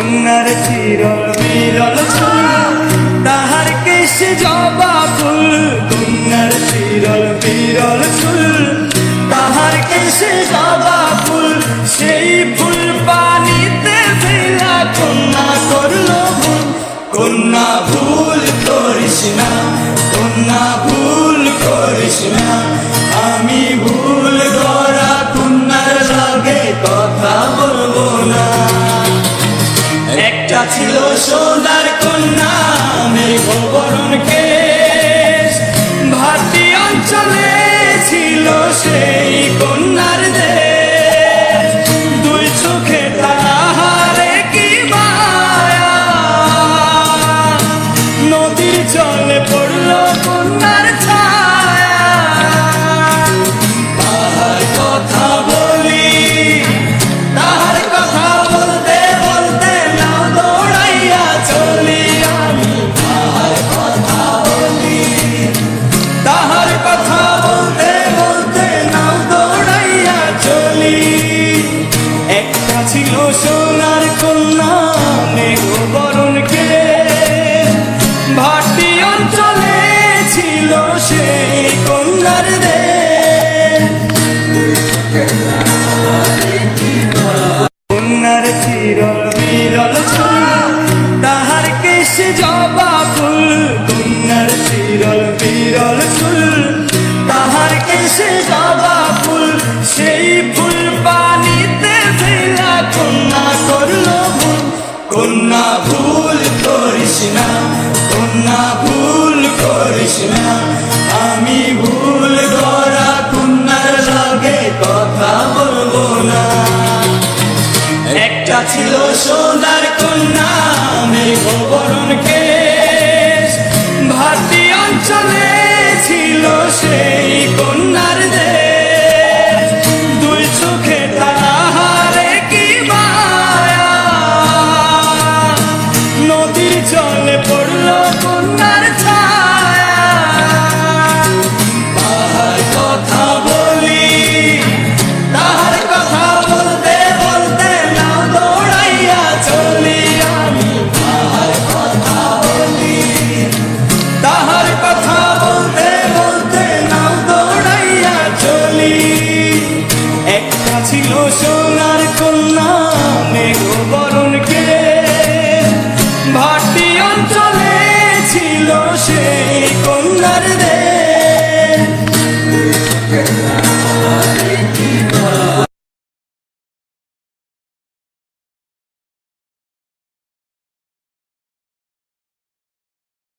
কন্যার চিরল বিরল চুল, তাহার কেশে জবা ফুল। কন্যার চিরল বিরল চুল, তাহার কেশে জবা ফুল। সেই ফুল পানিতে ফেলা কন্যা করলো ভুল। কন্যা ভুল করিস না, কন্যা ভুল করিস না। আমি ভুল করা কন্যার লগে কথা বলবো না। একটা ছিল সোনার কন্যা মেঘবরণ কেশ, ভাটি অঞ্চলে ছিল সেই কন্যার দেশ। দুই চোখে তাহারে কি মায়া, নদীর জলে পড়লো কন্যার ছায়া। তাহার কথা বলি, তাহার কথা বলতে বলতে নাও দৌড়াইয়া চলি আমি। তাহার কথা বলি, তাহার কথা বলতে বলতে নাও দৌড়াইয়া চলি। একটা ছিল সোনার কন্যা মেঘবরণ কেশ, ভাটি অঞ্চলে ছিল সেই কন্যার দেশ। কন্যার চিরল বিরল চুল, তাহার কেশে জবা ফুল। কন্যার চিরল বিরল চুল, তাহার কেশে জবা ফুল। সেই ফুল পানিতে ফেলা কন্যা করলো ভুল। কন্যা ভুল করিস না, কন্যা ভুল করিস না। আমি ভুল করা কন্যার লগে কথা বলবো না। একটা ছিল সোনার কন্যা মেঘ